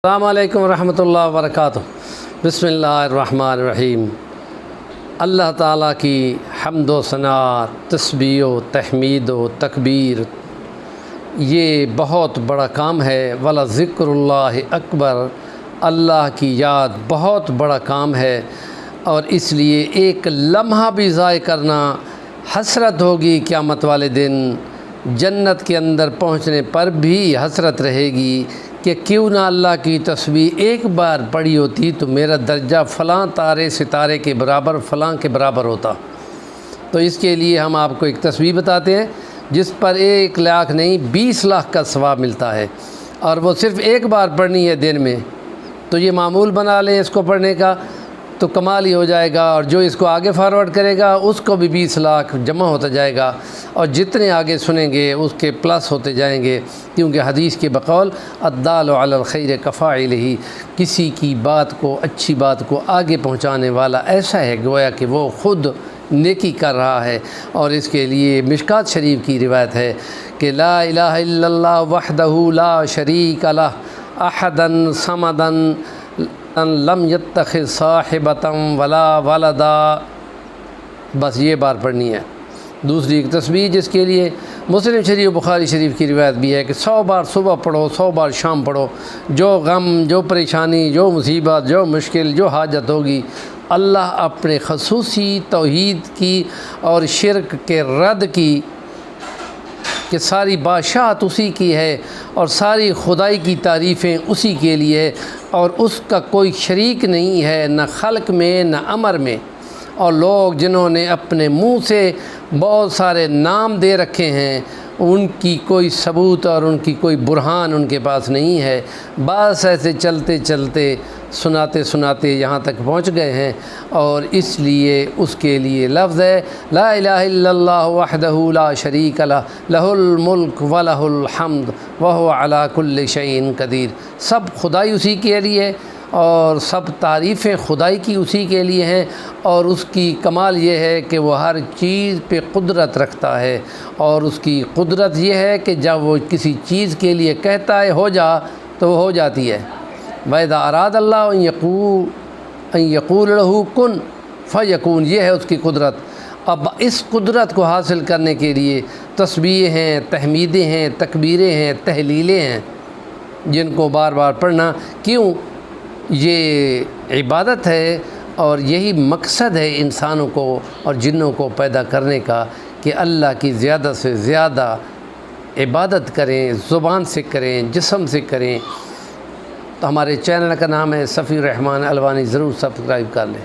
السلام علیکم ورحمۃ اللہ وبرکاتہ۔ بسم اللہ الرحمن الرحیم۔ اللہ تعالیٰ کی حمد و ثنا، تسبیح و تحمید و تکبیر یہ بہت بڑا کام ہے۔ ولا ذکر اللہ اکبر، اللہ کی یاد بہت بڑا کام ہے، اور اس لیے ایک لمحہ بھی ضائع کرنا حسرت ہوگی۔ قیامت والے دن جنت کے اندر پہنچنے پر بھی حسرت رہے گی کہ کیوں نہ اللہ کی تسبیح ایک بار پڑھی ہوتی تو میرا درجہ فلاں تارے ستارے کے برابر، فلاں کے برابر ہوتا۔ تو اس کے لیے ہم آپ کو ایک تسبیح بتاتے ہیں جس پر 1 لاکھ نہیں 20 لاکھ کا ثواب ملتا ہے، اور وہ صرف ایک بار پڑھنی ہے دن میں۔ تو یہ معمول بنا لیں اس کو پڑھنے کا تو کمال ہی ہو جائے گا، اور جو اس کو آگے فارورڈ کرے گا اس کو بھی 20 لاکھ جمع ہوتا جائے گا، اور جتنے آگے سنیں گے اس کے پلس ہوتے جائیں گے، کیونکہ حدیث کے بقول الدال علی الخیر کفاعلہ، کسی کی بات کو، اچھی بات کو آگے پہنچانے والا ایسا ہے گویا کہ وہ خود نیکی کر رہا ہے۔ اور اس کے لیے مشکات شریف کی روایت ہے کہ لا الہ الا اللہ وحدہ لا شریک لہ احدا صمدا لم یتخذ صاحبۃ ولا ولدا، بس یہ بار پڑھنی ہے۔ دوسری ایک تسبیح جس کے لیے مسلم شریف بخاری شریف کی روایت بھی ہے کہ 100 بار صبح پڑھو، 100 بار شام پڑھو، جو غم، جو پریشانی، جو مصیبت، جو مشکل، جو حاجت ہوگی، اللہ اپنے خصوصی توحید کی اور شرک کے رد کی، کہ ساری بادشاہت اسی کی ہے اور ساری خدائی کی تعریفیں اسی کے لیے، اور اس کا کوئی شریک نہیں ہے، نہ خلق میں نہ امر میں۔ اور لوگ جنہوں نے اپنے منہ سے بہت سارے نام دے رکھے ہیں، ان کی کوئی ثبوت اور ان کی کوئی برہان ان کے پاس نہیں ہے، بس ایسے چلتے چلتے سناتے سناتے یہاں تک پہنچ گئے ہیں۔ اور اس لیے اس کے لیے لفظ ہے لا الہ الا اللہ وحدہ لا شریک لہ لہ الملک ولہ الحمد وہو علی کل شیء قدیر۔ سب خدائی اسی کے لیے، اور سب تعریفیں خدائی کی اسی کے لیے ہیں، اور اس کی کمال یہ ہے کہ وہ ہر چیز پہ قدرت رکھتا ہے، اور اس کی قدرت یہ ہے کہ جب وہ کسی چیز کے لیے کہتا ہے ہو جا تو وہ ہو جاتی ہے۔ وَإِذَا أَرَادَ اللَّهُ أَن يَقُولَ لَهُ كُن فَيَكُونُ، یہ ہے اس کی قدرت۔ اب اس قدرت کو حاصل کرنے کے لیے تسبیح ہیں، تحمیدیں ہیں، تکبیریں ہیں، تحلیلیں ہیں، جن کو بار بار پڑھنا۔ کیوں؟ یہ عبادت ہے، اور یہی مقصد ہے انسانوں کو اور جنوں کو پیدا کرنے کا، کہ اللہ کی زیادہ سے زیادہ عبادت کریں، زبان سے کریں، جسم سے کریں۔ تو ہمارے چینل کا نام ہے صفی الرحمن الوانی، ضرور سبسکرائب کر لیں۔